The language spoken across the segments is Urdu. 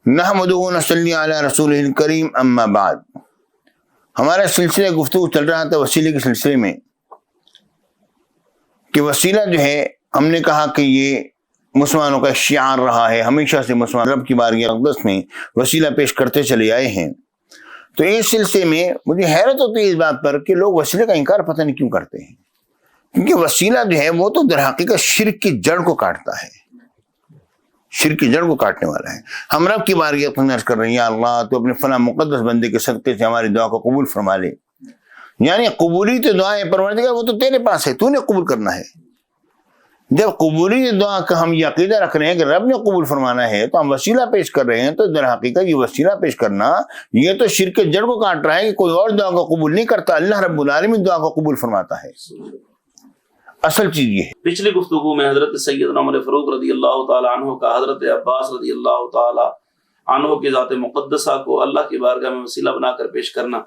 نحمدہ و نصلی علی رسولہ الکریم اما بعد. ہمارا سلسلہ گفتگو چل رہا تھا وسیلے کے سلسلے میں کہ وسیلہ جو ہے ہم نے کہا کہ یہ مسلمانوں کا شعار رہا ہے، ہمیشہ سے مسلمان رب کی بارگاہ اقدس میں وسیلہ پیش کرتے چلے آئے ہیں. تو اس سلسلے میں مجھے حیرت ہوتی ہے اس بات پر کہ لوگ وسیلے کا انکار پتہ نہیں کیوں کرتے ہیں، کیونکہ وسیلہ جو ہے وہ تو در حقیقت شرک کی جڑ کو کاٹتا ہے، شرک کی جڑ کو کاٹنے والا ہے. ہم رب کی بارگاہ اپنے عرض کر رہے ہیں یا اللہ تو اپنے فلاں مقدس بندے کے صدقے سے ہماری دعا کو قبول فرما لے. یعنی قبولی تو دعا ہے پروردگار، وہ تو تیرے پاس ہے، تو نے قبول کرنا ہے. جب قبولی دعا کا ہم یہ عقیدہ رکھ رہے ہیں کہ رب نے قبول فرمانا ہے تو ہم وسیلہ پیش کر رہے ہیں، تو در حقیقت یہ وسیلہ پیش کرنا یہ تو شرک کے جڑ کو کاٹ رہا ہے کہ کوئی اور دعا کو قبول نہیں کرتا، اللہ رب العالمین دعا کو قبول فرماتا ہے. اصل چیز یہ ہے. پچھلی گفتگو میں حضرت سیدنا عمر فاروق رضی اللہ تعالی عنہ کا حضرت عباس رضی اللہ تعالی عنہ کی ذات مقدسہ کو اللہ کی بارگاہ میں وسیلہ بنا کر پیش کرنا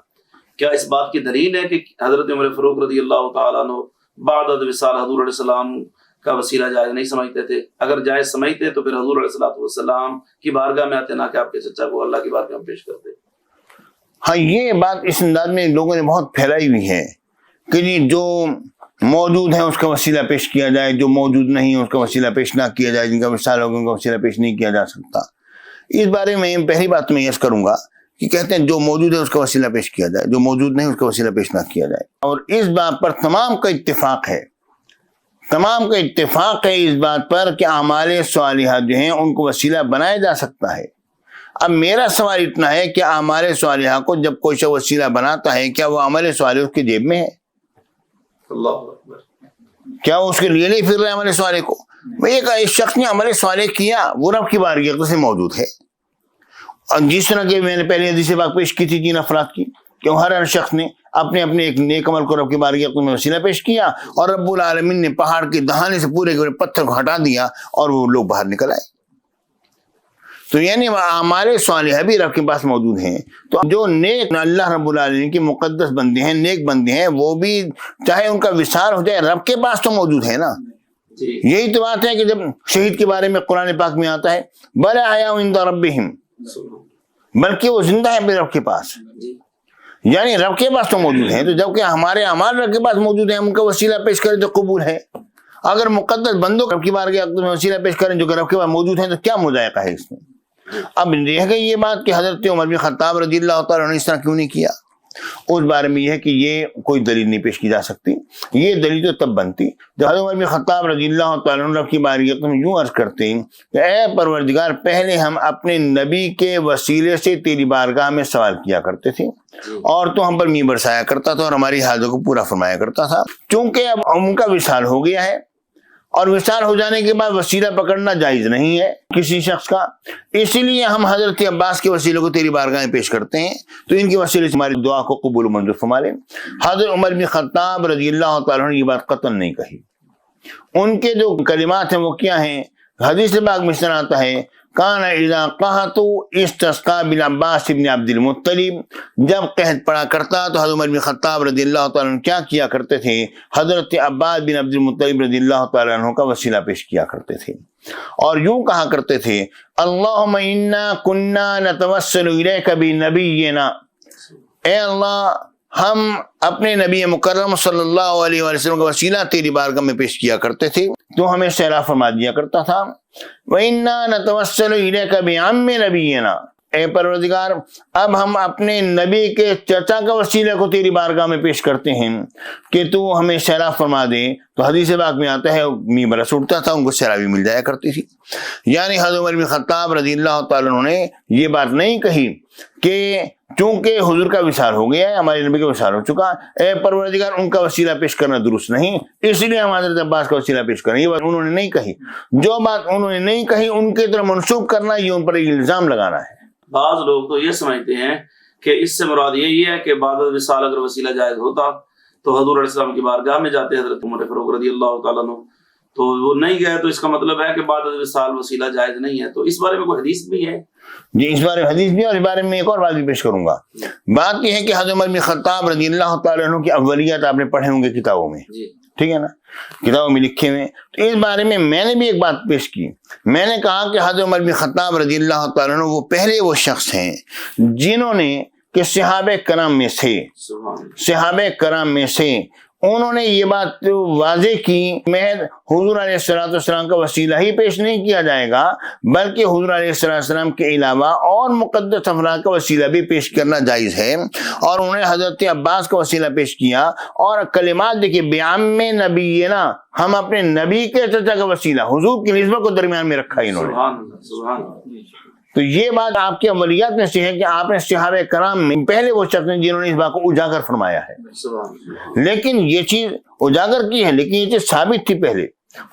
کیا اس بات کی دلیل ہے کہ حضرت عمر فاروق رضی اللہ تعالی عنہ بعد وصال حضور علیہ السلام کا وسیلہ جائز نہیں سمجھتے تھے؟ اگر جائز سمجھتے تو پھر حضور علیہ السلام کی بارگاہ میں آتے، نہ کہ آپ کے چچا کو اللہ کی بارگاہ میں پیش کرتے. ہاں، یہ بات اس انداز میں لوگوں نے بہت پھیلائی ہوئی ہے کہ جی جو موجود ہیں اس کا وسیلہ پیش کیا جائے، جو موجود نہیں ہے اس کا وسیلہ پیش نہ کیا جائے، جن کا وصال ہوگا ان کا وسیلہ پیش نہیں کیا جا سکتا. اس بارے میں پہلی بات میں یس کروں گا کہ کہتے ہیں جو موجود ہے اس کا وسیلہ پیش کیا جائے، جو موجود نہیں اس کا وسیلہ پیش نہ کیا جائے. اور اس بات پر تمام کا اتفاق ہے، تمام کا اتفاق ہے اس بات پر کہ اعمال صالحہ جو ہیں ان کو وسیلہ بنایا جا سکتا ہے. اب میرا سوال اتنا ہے کہ اعمال صالحہ کو جب کوئی شخص وسیلہ بناتا ہے کیا وہ عمل صالح اس کی جیب میں ہے؟ اللہ اکبر. کیا وہ اس کے لیے نہیں پھر رہے عمل صالح کو؟ ایک شخص نے عمل صالح کیا وہ رب کی بارگاہ سے موجود ہے. اور جس طرح کہ میں نے پہلے حدیث پاک پیش کی تھی 3 افراد کی کہ ہر شخص نے اپنے اپنے ایک نیک عمل کو رب کی بارگاہ میں وسیلہ پیش کیا اور رب العالمین نے پہاڑ کے دہانے سے پورے پتھر کو ہٹا دیا اور وہ لوگ باہر نکل آئے. تو یعنی ہمارے صالحہ بھی رب کے پاس موجود ہیں. تو جو نیک اللہ رب العالمین کے مقدس بندے ہیں، نیک بندے ہیں، وہ بھی چاہے ان کا وصال ہو جائے رب کے پاس تو موجود ہے نا. یہی تو بات ہے کہ جب شہید کے بارے میں قرآن پاک میں آتا ہے بل احیاء عند ربہم، بلکہ وہ زندہ ہے رب کے پاس، یعنی رب کے پاس تو موجود ہیں. تو جبکہ ہمارے اعمال رب کے پاس موجود ہیں، ہم ان کا وسیلہ پیش کریں تو قبول ہے. اگر مقدس بندوں رب کی بارگاہ میں وسیلہ پیش کریں جو کہ رب کے پاس موجود ہیں تو کیا مضائقہ ہے اس میں؟ اب رہ گئی یہ بات کہ حضرت عمر بن خطاب رضی اللہ تعالیٰ عنہ نے اس طرح کیوں نہیں کیا. اس بارے میں یہ ہے کہ یہ کوئی دلیل نہیں پیش کی جا سکتی. یہ دلیل تو تب بنتی جب حضرت عمر بن خطاب رضی اللہ تعالیٰ عنہ رب کی بارگاہ میں یوں عرض کرتے ہیں کہ اے پروردگار پہلے ہم اپنے نبی کے وسیلے سے تیری بارگاہ میں سوال کیا کرتے تھے اور تو ہم پر می برسایا کرتا تھا اور ہماری حاجتوں کو پورا فرمایا کرتا تھا. چونکہ اب ان کا وصال ہو گیا ہے اور وصال ہو جانے کے بعد وسیلہ پکڑنا جائز نہیں ہے کسی شخص کا، اسی لیے ہم حضرت عباس کے وسیلے کو تیری بارگاہ میں پیش کرتے ہیں تو ان کے وسیلے سے ہماری دعا کو قبول و منظور فرما لیں. حضرت عمر بن خطاب رضی اللہ تعالیٰ عنہ یہ بات قطعاً نہیں کہی. ان کے جو کلمات ہیں وہ کیا ہیں؟ حدیث پاک میں اس طرح آتا ہے کان اذا قحط استسقى بالعباس بن عبد المطلب، جب قحط پڑا کرتا تو حضرت عمر بن خطاب رضی اللہ تعالیٰ عنہ کیا کیا کرتے تھے؟ حضرت عباس بن عبد المطلب رضی اللہ تعالیٰ عنہ کا وسیلہ پیش کیا کرتے تھے اور یوں کہا کرتے تھے اللہم انا کنا نتوسل الیک بنبینا، اے اللہ ہم اپنے نبی مکرم صلی اللہ علیہ وسلم کا وسیلہ تیری بارگاہ میں پیش کیا کرتے تھے تو ہمیں سیراب فرما دیا کرتا تھا. وَإِنَّا نَتَوَسَّلُ إِلَيْكَ بِعَمِّ نَبِيِّنَا، اے پروردگار اب ہم اپنے نبی کے چچا کا وسیلہ کو تیری بارگاہ میں پیش کرتے ہیں کہ تو ہمیں سیراب فرما دے. تو حدیث پاک میں آتا ہے می برس اٹھتا تھا، ان کو سیرابی مل جایا کرتی تھی. یعنی حضرت عمر بن خطاب رضی اللہ تعالیٰ عنہ نے یہ بات نہیں کہی کہ چونکہ حضور کا وصال ہو گیا ہے، ہمارے نبی کا وصال ہو چکا، اے پروردگار ان کا وسیلہ پیش کرنا درست نہیں، اس لیے ہم حضرت عباس کا وسیلہ پیش کریں. یہ بات انہوں نے نہیں کہی. جو بات انہوں نے نہیں کہی ان کی طرف منسوخ کرنا، یہ ان پر الزام لگانا ہے. بعض لوگ تو یہ سمجھتے ہیں کہ اس سے مراد یہی ہے کہ بعد وصال اگر وسیلہ جائز ہوتا تو حضور علیہ السلام کی بارگاہ میں جاتے حضرت عمر فاروق رضی اللہ تعالیٰ عنہ، تو وہ نہیں گئے تو اس کا مطلب ہے کہ بعد وصال وسیلہ جائز نہیں ہے. تو اس بارے میں کوئی حدیث بھی ہے؟ جی اس بارے میں حدیث بھی، اور اس بارے میں ایک اور بات بھی پیش کروں گا. بات یہ ہے کہ حضرت عمر بن خطاب رضی اللہ تعالیٰ عنہ کی اولیات آپ نے پڑھے ہوں گے کتابوں میں، ٹھیک ہے نا، کتابوں میں لکھے ہوئے. تو اس بارے میں نے بھی ایک بات پیش کی. میں نے کہا کہ حضرت عمر بن خطاب رضی اللہ تعالیٰ عنہ وہ پہلے وہ شخص ہیں جنہوں نے کہ صحابہ کرام میں سے انہوں نے یہ بات واضح کی میں حضور علیہ السلام کا وسیلہ ہی پیش نہیں کیا جائے گا، بلکہ حضور علیہ السلام کے علاوہ اور مقدس افراد کا وسیلہ بھی پیش کرنا جائز ہے. اور انہوں نے حضرت عباس کا وسیلہ پیش کیا اور کلمات دیکھیں بعم نبینا، ہم اپنے نبی کے چچا کا وسیلہ حضور کی نسبت کو درمیان میں رکھا انہوں نے. تو یہ بات آپ کے عملیات میں سے ہے کہ آپ نے صحابہ کرام میں پہلے وہ شخص ہیں جنہوں نے اس بات کو اجاگر فرمایا ہے. لیکن یہ چیز اجاگر کی ہے، لیکن یہ چیز ثابت تھی پہلے.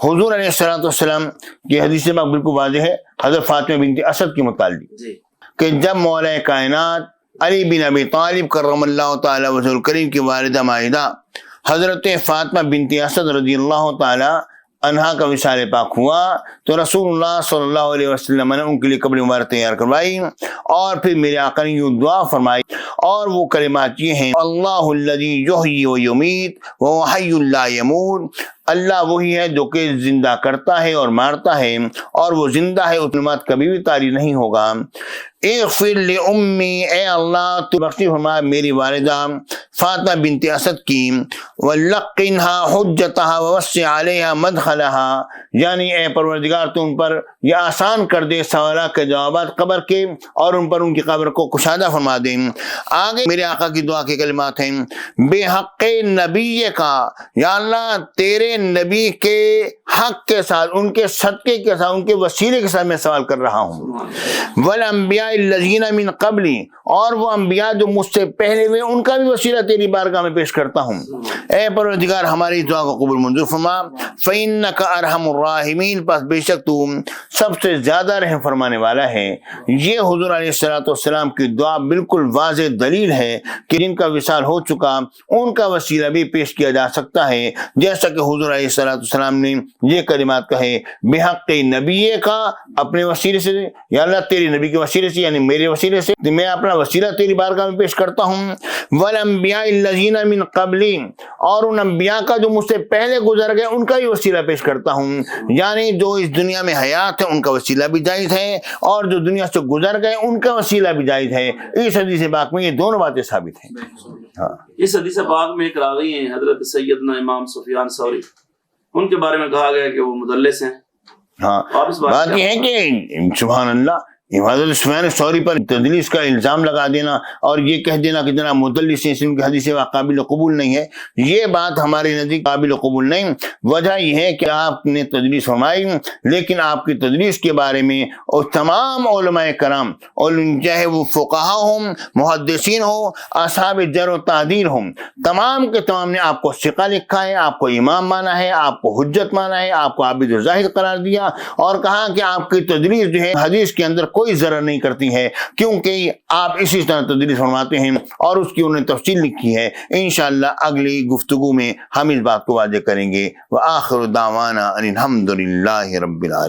حضور علیہ السلام کی حدیث سے بالکل واضح ہے حضرت فاطمہ بنت اسد کے متعلق کہ جب مولا کائنات علی بن ابی طالب کرم اللہ تعالی وجہہ الکریم کی والدہ مائدہ حضرت فاطمہ بنت اسد رضی اللہ تعالی عنہا کا وصال پاک ہوا تو رسول اللہ صلی اللہ علیہ وسلم نے ان کے لیے قبر مبارک تیار کروائی اور پھر میرے آقا نے یہ دعا فرمائی، اور وہ کلمات یہ ہیں: اللہ الذی یحیی و یمیت وہو حی لا یموت، اللہ وہی ہے جو کہ زندہ کرتا ہے اور مارتا ہے اور وہ زندہ ہے، اس کلمات کبھی بھی طاری نہیں ہوگا. اغفر لأمی، اے اللہ تو بخشی فرما میری والدہ فاطمہ بنت اسد کی، وَلَقِّنْهَا حُجَّتَهَا وَوَسِّعْ عَلَيْهَا مَدْخَلَهَا، یعنی اے پروردگار تو ان پر یہ آسان کر دے سوالات کے جوابات قبر کے اور ان پر ان کی قبر کو کشادہ فرما دیں. آگے میرے آقا کی دعا کے کلمات ہیں: بے حق نبی کا، یا اللہ تیرے نبی کے حق کے ساتھ، ان کے صدقے کے ساتھ، ان کے وسیلے کے ساتھ میں سوال کر رہا ہوں. والانبیاء الذین من قبلی، اور وہ انبیاء جو مجھ سے پہلے ہوئے ان کا بھی وسیلہ تیری بارگاہ میں پیش کرتا ہوں. اے پروردگار ہماری دعا کو قبول منظور فرما. فإنک ارحم الراحمین، پس بے شک تو سب سے زیادہ رحم فرمانے والا ہے. یہ حضور علیہ السلام کی دعا بالکل واضح دلیل ہے کہ جن کا وصال ہو چکا ان کا وسیلہ بھی پیش کیا جا سکتا ہے، جیسا کہ حضور علیہ السلام نے یہ کلمات کہے: بے حق نبی کا، اپنے وسیلے سے، یا اللہ تیری نبی کے وسیلے سے یعنی میرے وسیلے سے میں اپنا وسیلہ تیری بارگاہ میں پیش کرتا ہوں. والانبیاء الذین من قبلی، اور ان انبیاء کا جو مجھ سے پہلے گزر گئے ان کا بھی وسیلہ پیش کرتا ہوں، یعنی جو اس دنیا میں حیات ہے ان کا وسیلہ بھی جائز ہے اور جو دنیا سے گزر گئے ان کا وسیلہ بھی جائز ہے. اس حدیث پاک میں یہ دونوں باتیں ثابت ہیں. ہاں، اس حدیث پاک میں ایک راوی ہیں حضرت سیدنا امام سفیان ثوری، ان کے بارے میں کہا گیا کہ وہ مدلس ہیں. ہاں، بات یہ ہے کہ سبحان اللہ حضرت سفیان ثوری پر تدلیس کا الزام لگا دینا اور یہ کہہ دینا کہ جناب مدلس ہیں، ان کی حدیث قابل قبول نہیں ہے، یہ بات ہمارے نزدیک قابل قبول نہیں. وجہ یہ ہے کہ آپ نے تدلیس فرمائی، لیکن آپ کی تدلیس کے بارے میں اور تمام علماء کرام، اور چاہے وہ فقہا ہوں، محدثین ہوں، اصحاب جرح و تعدیل ہوں، تمام کے تمام نے آپ کو ثقہ لکھا ہے، آپ کو امام مانا ہے، آپ کو حجت مانا ہے، آپ کو عابد و زاہد قرار دیا اور کہا کہ آپ کی تدلیس جو ہے حدیث کے اندر کوئی ضرر نہیں کرتی ہے، کیونکہ آپ اسی طرح تدریس فرماتے ہیں اور اس کی انہوں نے تفصیل لکھی ہے. انشاءاللہ اگلی گفتگو میں ہم اس بات کو واضح کریں گے. وآخر دعوانا ان الحمد للہ رب العالمین.